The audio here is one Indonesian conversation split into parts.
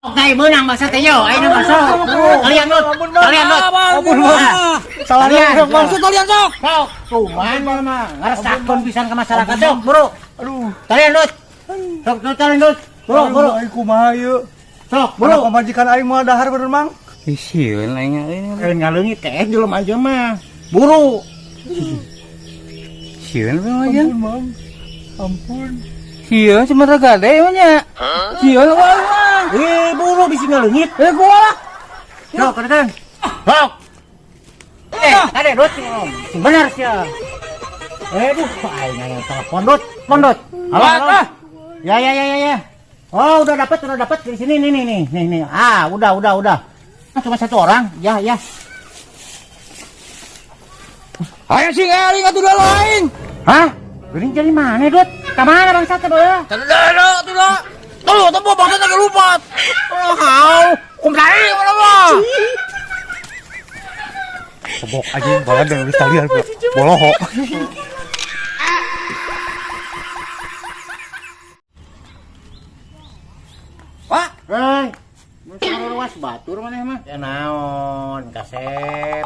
Oke, menang Bang Satyo. Ayo masuk. Kalian lut. Kalian lut. Maksud kalian sok. Sok. Kumaha mah ngaresakkeun pisan ka masyarakat sok, Bro. Aduh. Kalian lut. Sok kalian lut. Bro. Aing kumaha ieu? Sok, Bro, Bro. pamajikan aing mah dahar bener, Mang. Sieun lain ini. Ngaleungit teh jelema aja mah. Buru. Sieun aja. Ampun, Mang. Ampun. Sieun cuma gade nya. Sieun mah. Buru bisi ngaleungit. Gua lah. Sok, kalian. Sok. Ada lut. Benar sih. Aduh, aing telepon lut. Pondot. Halo. Ya. Oh, udah dapat di sini nih. Ah, udah. Cuma satu orang. Ya. Ayo sing aing atuh lain. Hah? Geuning jadi mana, Dut? Ka mana Bang Sate boy? Tuh lah. Tuh, bangsa teh lupa. Oh, kumdai mana mah? Kebok aja balan dan geus talian, Bro. Boloho. Wah, ruas batur maneh mah. Ya naon, kasep.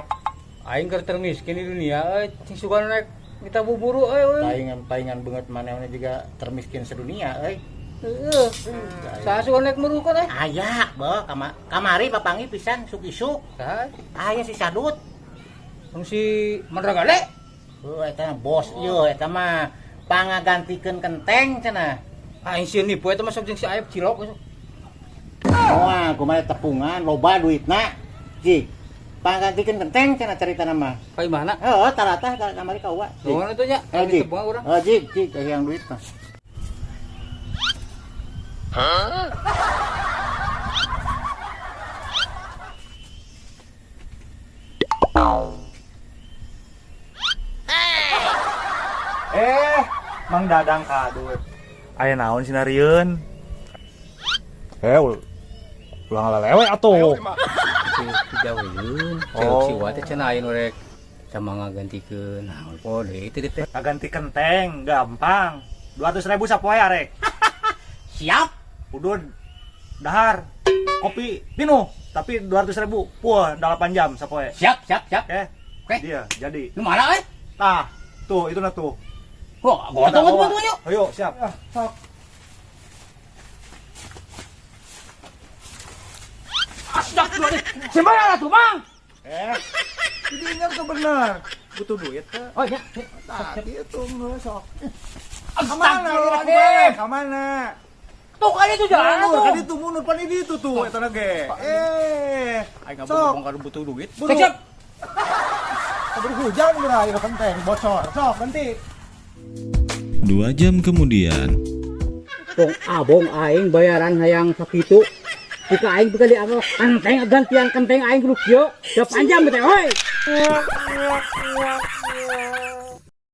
Aing keur termiskin di dunia euy, sing suka naik kita buburu euy. Taingan banget manehna juga termiskin sedunia euy. Heeh. Saha suka naik meru kan euy? Aya, beuh, kamari papangi pisan suk-isuk. Saha? Aya si Sadut. Si Mandragale. Eta bos ieu eta mah pangagantikeun kenteng cenah. Aing sieun nipu eta mah sok jeung si Aep Cilok. Wah, kumaha tepungan loba duitna. Cik. Pangagantikeun kenteng cenah caritana mah. Ka imahna? Heuh, taratah ka kamari ka uwa. Nuhun atuh nya. Aing tebungan urang. Cik, yang duit mah. Mang Dadang kadut. Aya naon sinarieun? Ulang lelewe atuh. Dijauheun. Si Wate cenah aya nu rek sama ngagantikeun. Naon poe deui teh teh. Ganti kenteng gampang. 200.000 sapoe arek. Siap. Udun dahar kopi pinuh tapi 200.000 pueuh 8 jam sapoe. Siap. Oke. Dia jadi. Lu mana euy? Tah, tuh itu na tuh. Wah, gua tunggu yuk. Ayo, siap. Sok. Astagfirullah. Sembarang atuh, Mang. Jadi ingat tuh bener. Butuh duit teh. Oh ya. Tadi itu nggak sok. Astagfirullah. Kamana? Tuh kan itu jalan tuh. Tadi tuh mundur pan di itu tuh eta na ge. Aing Sok. ngabung butuh duit. Siap. Kabur hujan geura ieu kenteng bocor. Sok ganti. 2 jam kemudian. Tong abong aing bayaran hayang sakitu. Jika aing bekali anu kenteng gantian kenteng aing kudu kieu. Da panjang teh, hoi.